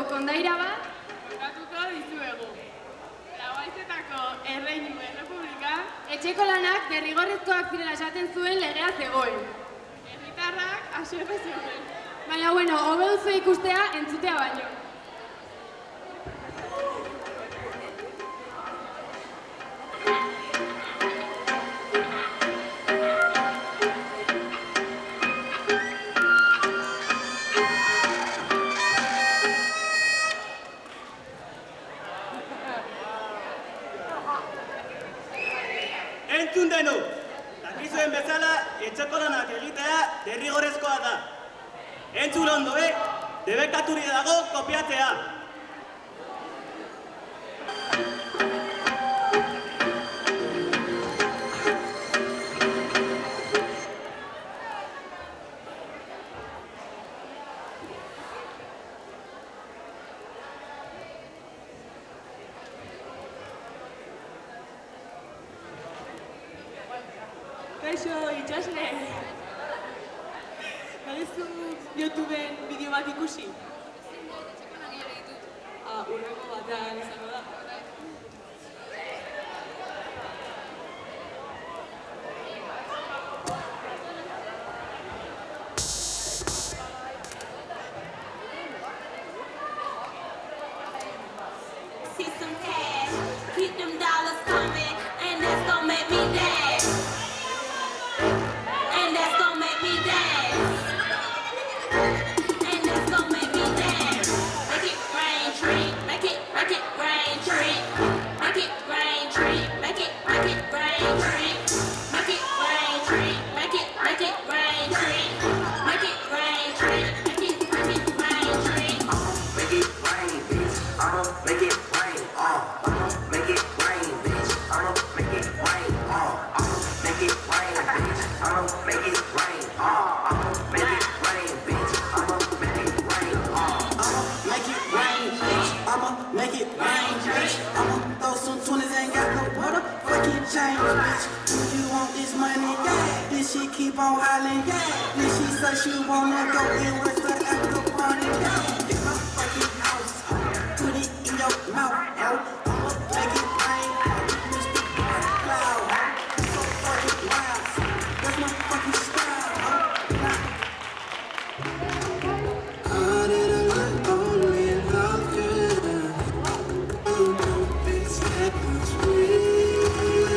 kondaira bat kontatuko dizuegu. Laguaizetako Erreinuen Republika etxeko lanak derrigorrezkoak zirela esaten zuen legea zegoen. Herritarrak haserre zioten. Baina, hobe duzu ikustea entzutea baino. Entzun denok, dakizuen bezala etxeko lanak egitea derrigorrezkoa da. Entzun ondo, debekaturi dago kopiatzea. Kaixo, itxasle. Badezu YouTubeen bideo bat ikusi? Etxeko langileak ditut. Urrengo batean izango da. See some cash, keep them dollars coming, and that's gonna make me dance. And that's gonna make me dance. And that's gonna make me dance. Make it rain, tree. Make it rain, tree. Make it rain, tree. Make it rain, tree. Make it rain, tree. Make it rain, tree. Make it rain, tree. Make it rain, tree. Make it rain, bitch. I'ma make it rain. I'ma make it rain, bitch. I'ma make it rain. I'ma make it rain, bitch. I'ma make it rain. I'ma make it rain, bitch. I'ma make it rain. I'ma make it rain, bitch. I'ma make it rain, bitch. I'ma throw some 20s, ain't got no motherfucking change, bitch. Do you want this money? Yeah. This shit keep on hollering, yeah. Then she say she wanna go in with the after party, yeah. In my fucking house, put it in your mouth, yo. I'ma make it rain, Mr. Cloud, so fucking wild. That's my fucking style, How did I look only without you? You know this happens real.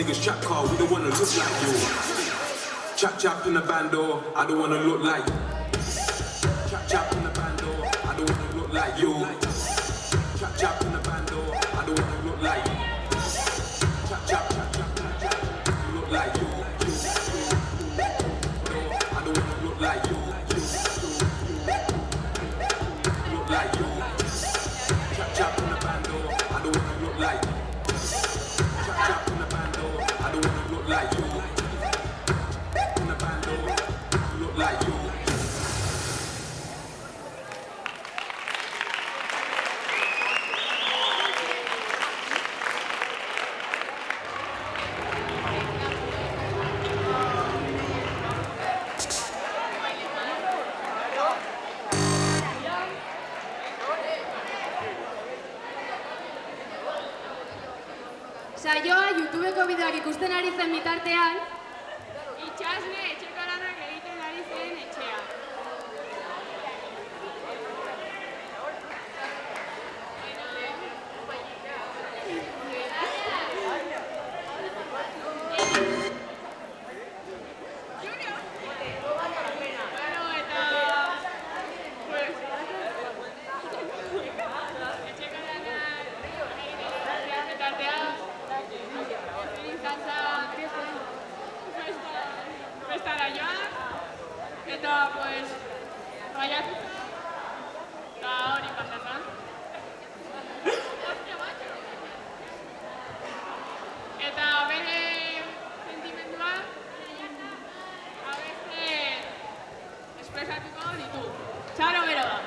niggas trap car, we don't wanna look like you. Chap chap in the bando, I don't wanna look like you. Chap chap in the bando, I don't wanna look like you. Chap chap in the bando, I don't wanna look like you. Chap chap chap chap chap chap, look like you. I don't wanna look like you. Look like you. Chap chap in the bando, I don't wanna look like you. Chap chap in the bando, I don't wanna look like you. In the bando, look like you. Saioa YouTubeko bideoak ikusten ari zen bitartean, Itxasle etxeko lanak egiten ari zen etxea. Bueno, eta... pues... etxeko lanak egiten ari zen bitartean, izan zen festara joan, eta pues baiatu eta hori pasatzen. Eta bere sentimendua abeste espresatuko ditu. Txaro bero da.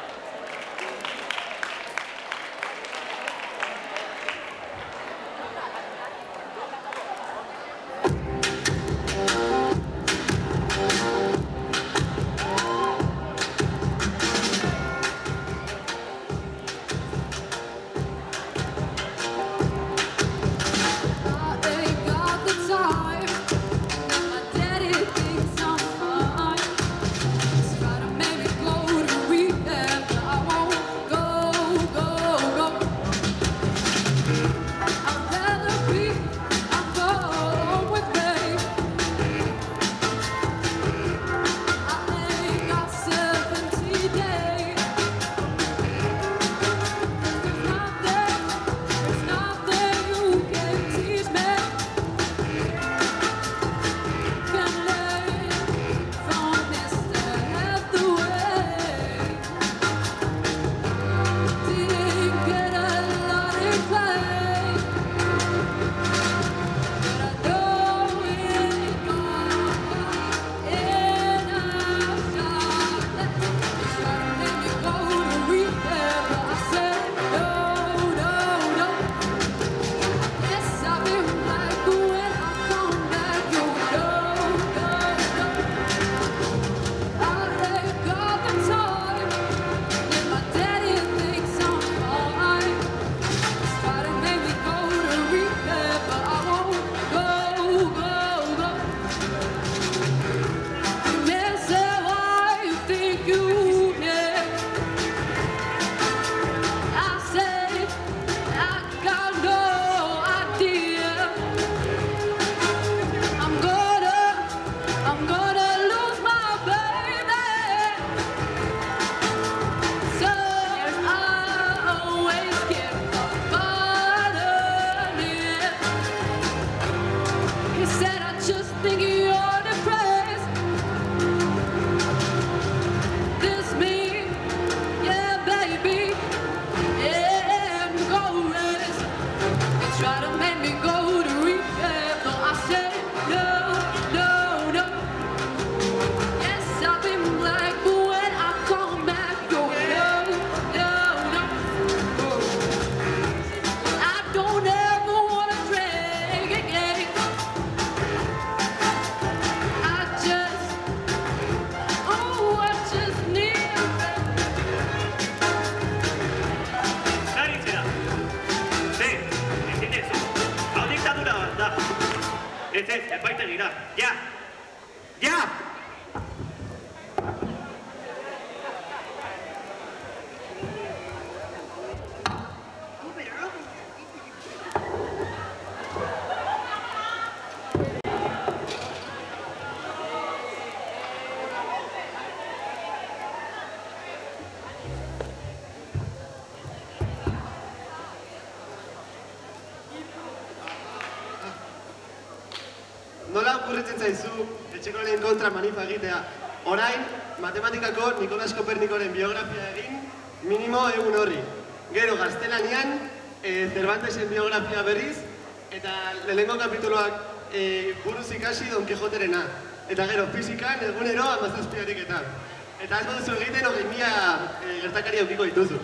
Ez, epaitegira. Ja! Ja! okurritzen zaizu etxekoaren kontra manifa egitea. Orain, matematikako Nikolas Kopernikoren biografia egin minimo egun horri. Gero, gaztelanian, Cervantesen biografia berriz, eta lehenengo kapituloak buruz ikasi Don Quijoterena. Eta gero, fizikan egunero 17 ariketan. Eta ez baduzu egiten 20.000 gertakari aukiko dituzu.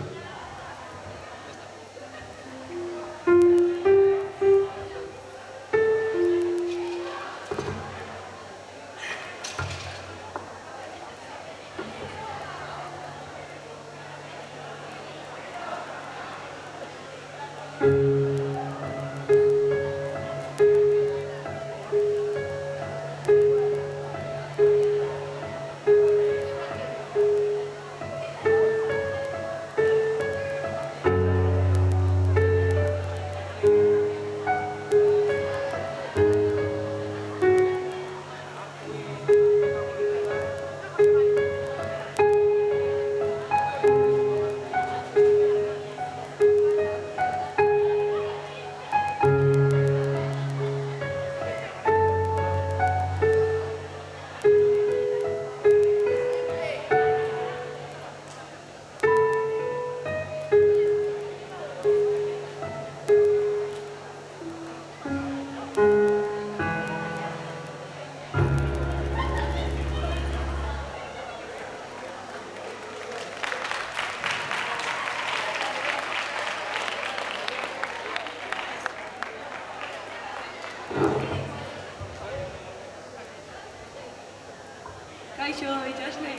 Kaixo, itxasle.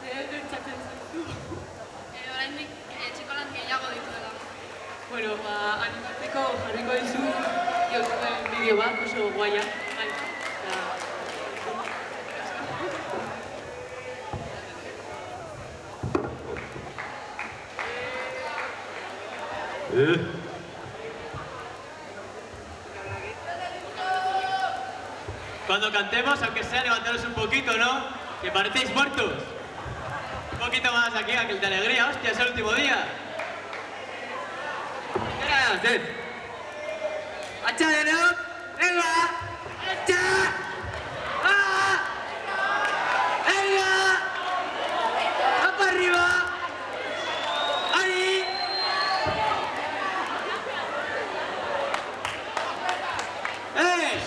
Zer gertatzen zaizu? Oraindik etxeko lan gehiago dituela. Bueno, animatzeko jarriko dizu YouTubeen bideo bat, oso guaia. Bai, Cuando cantemos, aunque sea, levantaros un poquito, ¿no? Que parecéis muertos. Un poquito más aquí, aquel de alegría. Hostia, es el último día. ¿Qué ganas de hacer? ¡Hacha, ¿no? ¡Venga! ¡Hacha! ¡Ah! ¡Venga! ¡Va para arriba! ¡Ahí! ¡Eh! ¡Ay!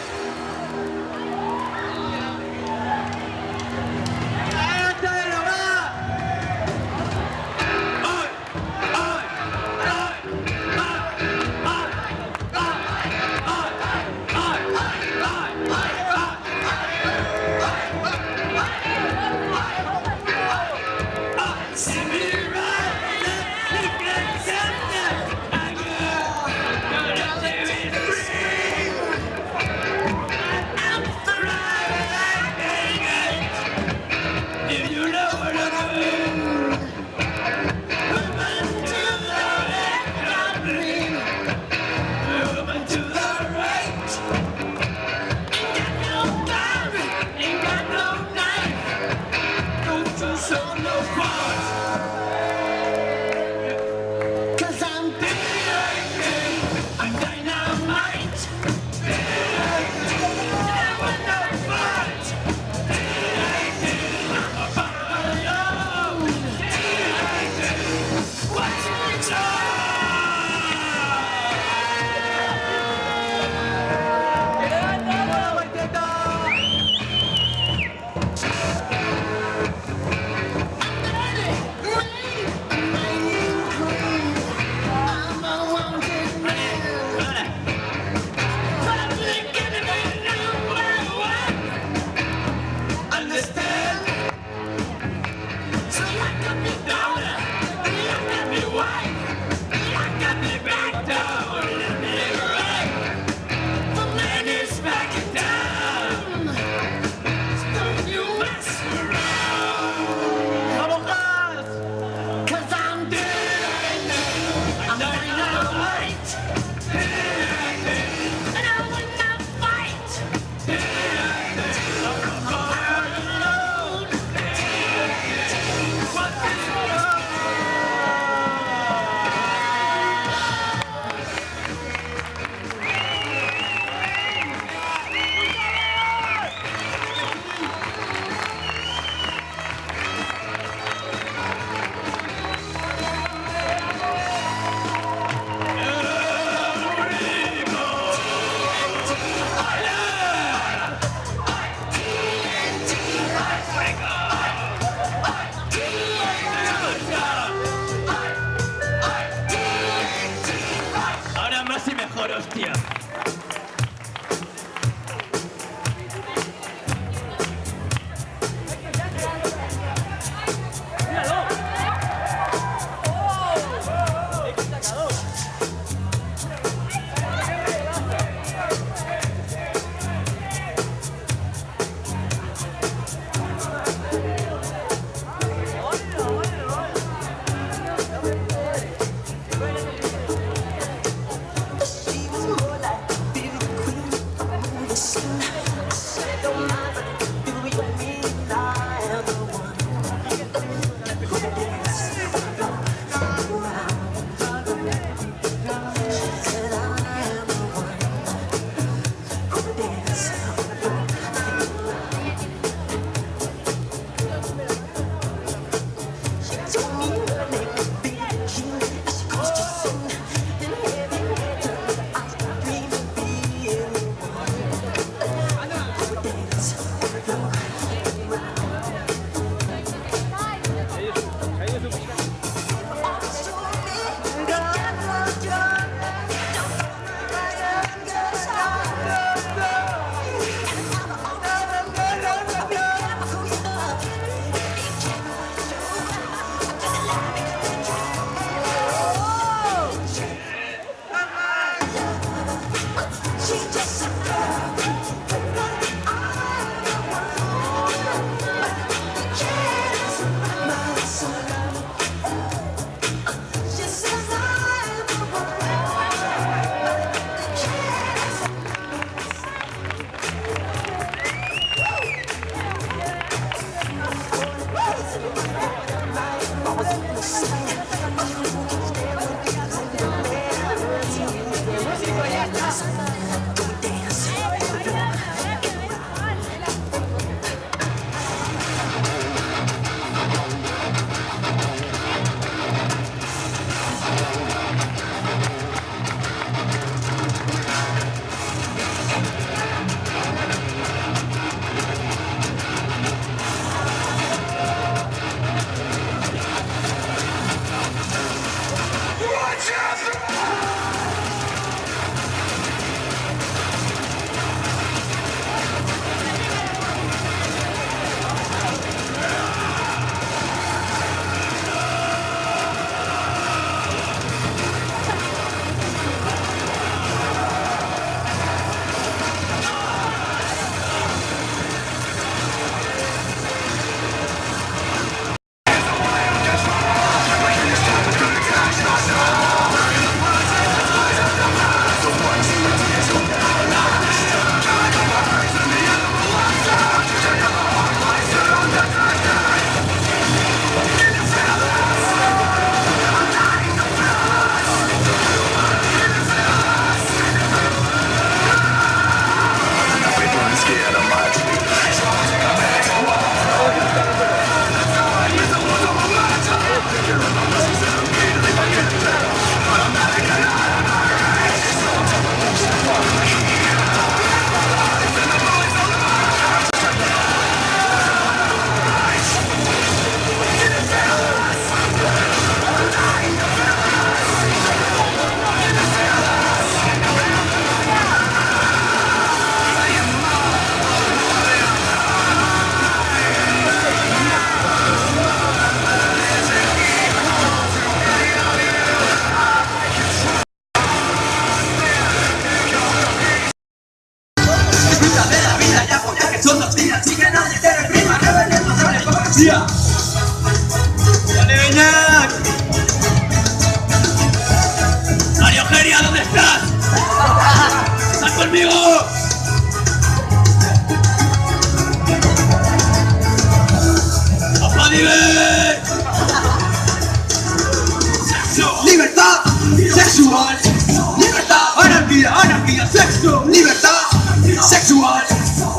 sexual,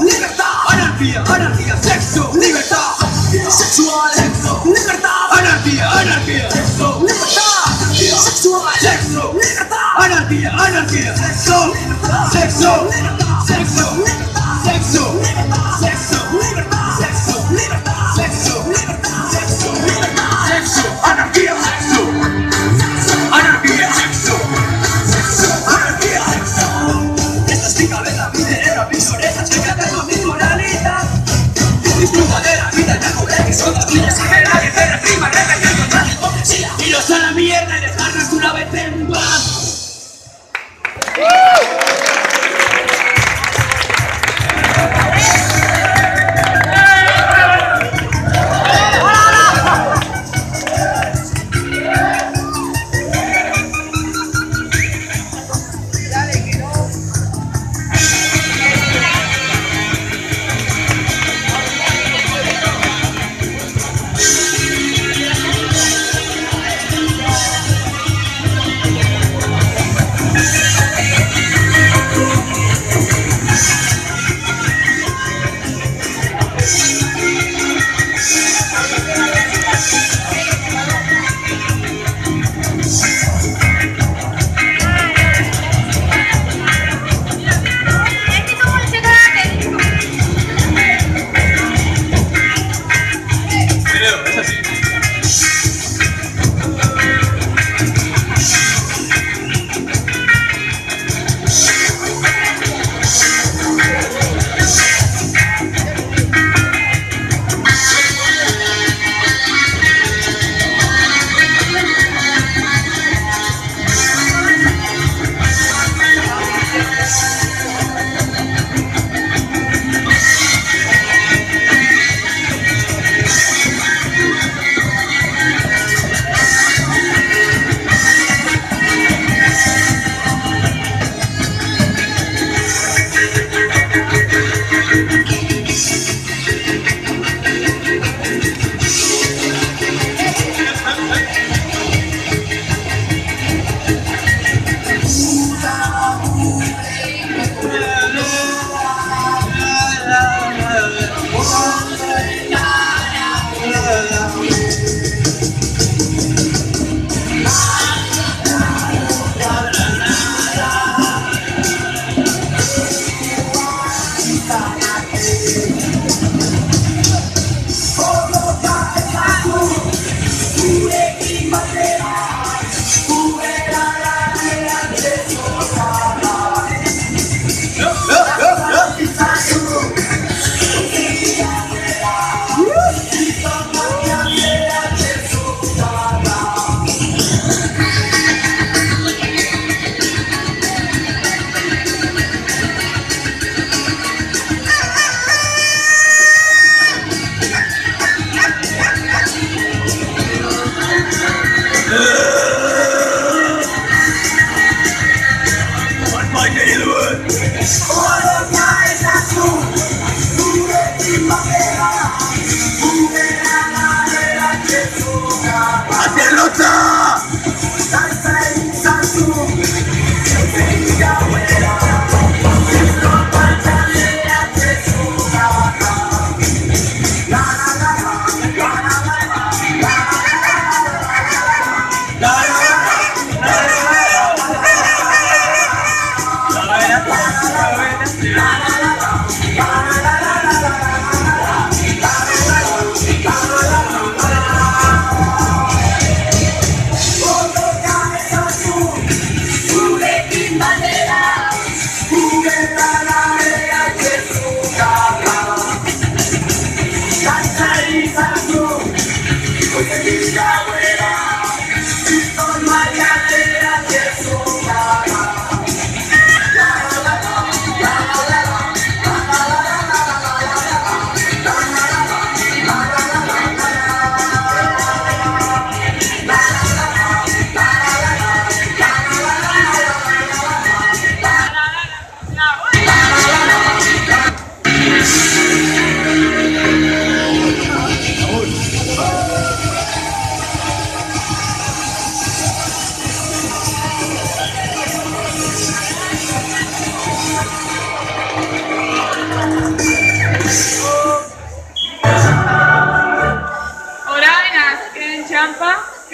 libertad, anarquía, anarquía, sexo, libertad, sexual, sexo, libertad, anarquía, anarquía, sexo, libertad, sexual, sexo, libertad, anarquía, anarquía, sexo, sexo, sexo, sexo, sexo, libertad, sexo, libertad, sexo, libertad, sexo, libertad, sexo, anarquía, sexo, anarquía, sexo, sexo, anarquía, sexo. Esta es mi cabeza, mi cerebro, mis orejas, que cantan mi moralidad. Disfruta de la vida, ya cobré que son las vidas, y verá que te reprima, repetiendo otra hipocresía. Iros a la mierda y dejarnos una vez en paz.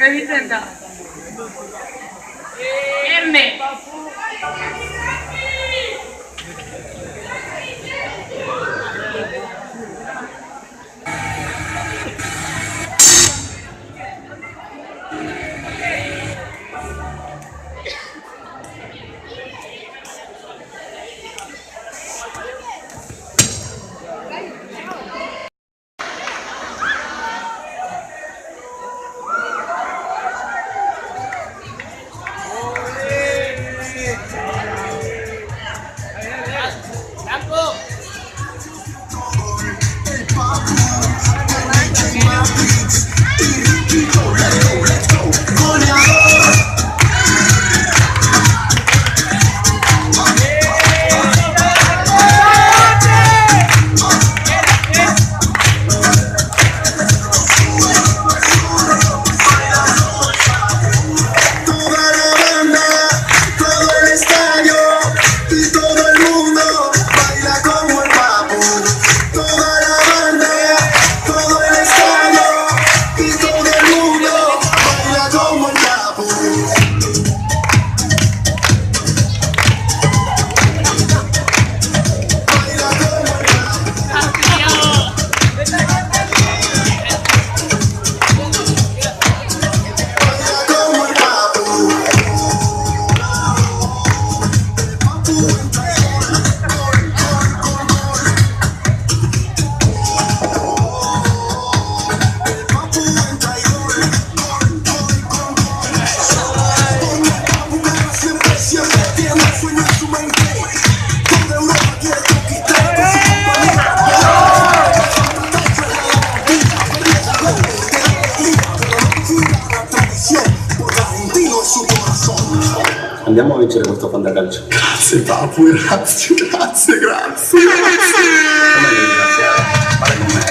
Egiten da. Erne! Andiamo a vincere questo fantacalcio. Grazie Papu, grazie. Come ringraziare? Fare con me.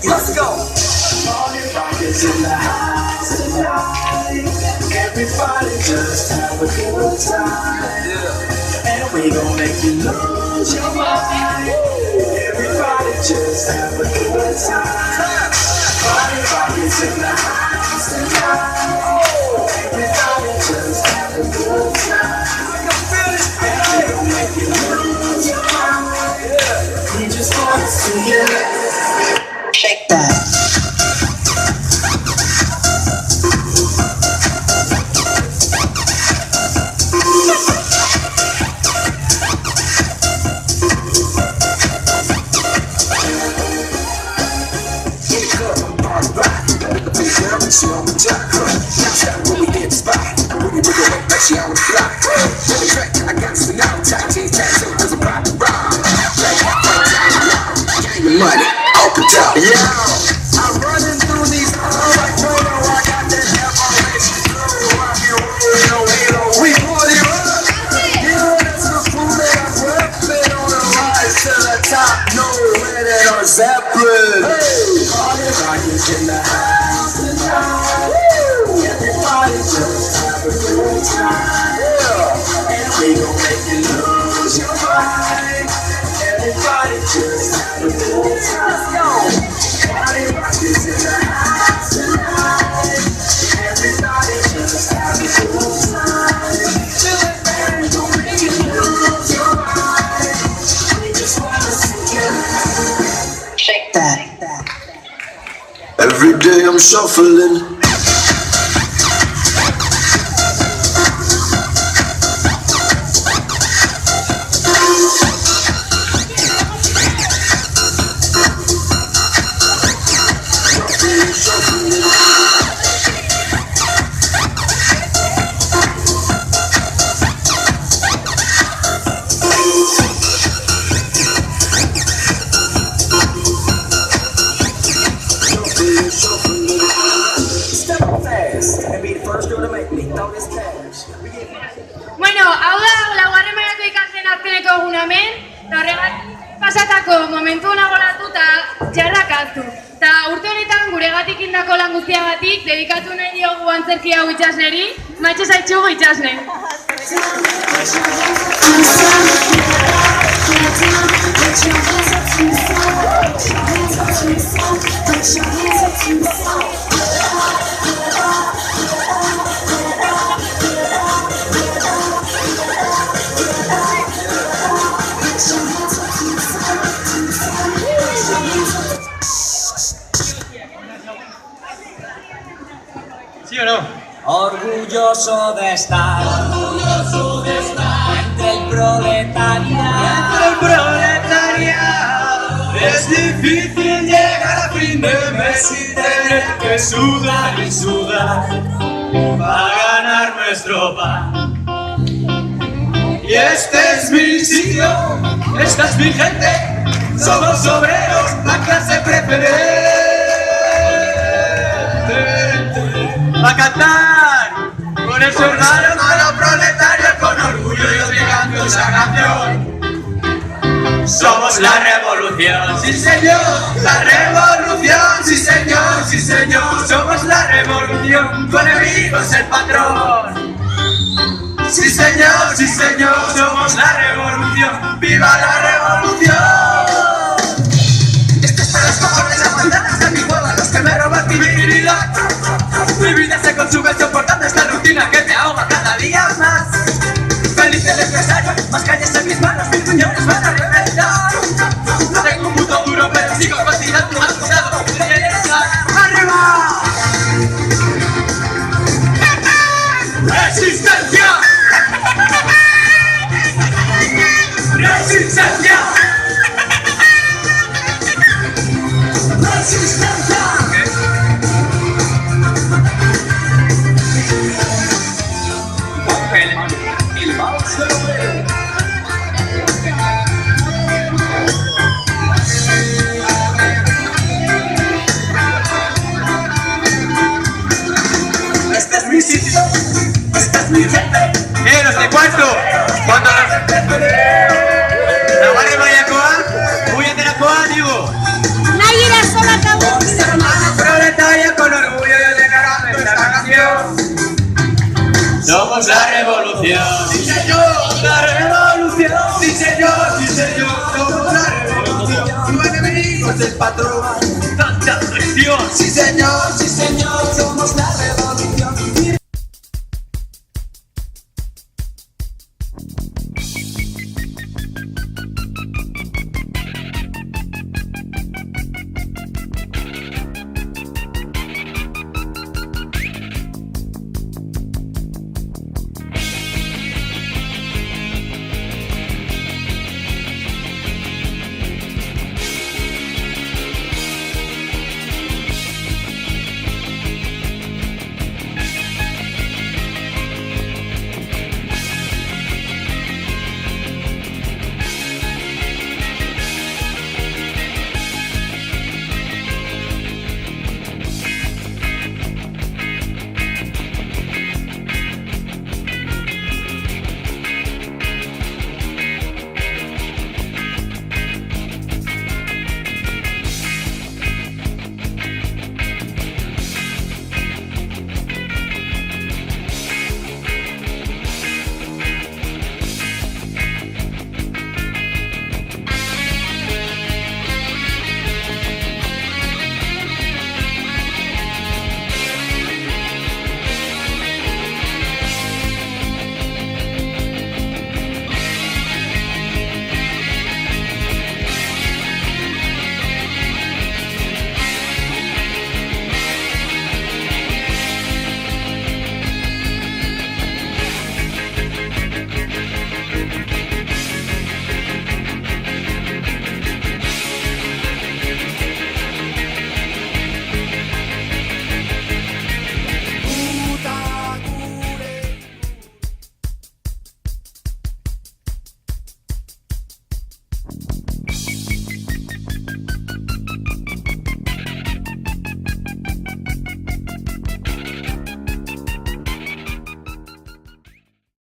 Let's go. Everybody just have a good time. And we gon' make you lose your mind. Everybody just have a good time. Party rockers in the house tonight. Everybody just have a good time. And we gon' make you lose your mind. We just wanna see you shake that. She on the top, now when we hit the spot, we can away like she on the block. For the track, I got some now, tight jeans, tattoo, cause I'm proud to rock. Gang of money, off the top, yeah. I'm running through these halls like Polo, I got that F.O.H. flow. I be rolling on halo, we party up. Yeah, that's the food that I reppin' on the rise to the top, no red at our Zeppelin. Hey, party rockers in the house. Everybody just have a good time. And we gon' make you lose your mind. Everybody just have a good time. Let's go. Party rockers in the house tonight. Everybody just have a good time. And we gon' make you lose your mind. We just wanna see you shake that. Every day I'm shuffling. Bueno, hau da, laugarren mailako ikasleen azkeneko eguna hemen, eta horregatik pasatako momentu nagolatu eta txarrak hartu. Eta urte honetan guregatik indako lan guztiagatik dedikatu nahi diogu antzerki hau itsasneri, maitxe zaitxugu itsasne. ¿Sí o no? Orgulloso de estar entre el proletariado. Es difícil llegar a fin de mes y tener que sudar y sudar para ganar nuestro pan. Y este es mi sitio, esta es mi gente, somos obreros, la clase preferente. ¡A cantar! Con el hermano proletario, con orgullo yo te canto esa canción. Somos la revolución, sí señor, la revolución, sí señor, somos la revolución, tu enemigo es el patrón. Sí señor, somos la revolución, ¡viva la revolución! Esto es para los cojones aguantadas de mi pueblo, los que me roban mi dignidad. Mi vida se consume soportando esta rutina que me ahoga cada día más. Feliz el empresario, más calles en mis manos, mis puñones van a reventar. No tengo un puto duro, pero sigo cocinando más cuidado. ¡Arriba! ¡Resistencia! ¡Resistencia! ¡Resistencia! El vals del obrero. Este es mi sitio, esta es mi gente. Los de cuarto, cuando la guardia mayacoa, muy enteracoa, digo. Nadie era sola acabó. Hermano proletario, con orgullo yo te canto esta canción. somos la revolución. Sí señor, la revolución. Sí señor, somos la revolución. Tu enemigo es el patrón. Tanta presión. Sí señor,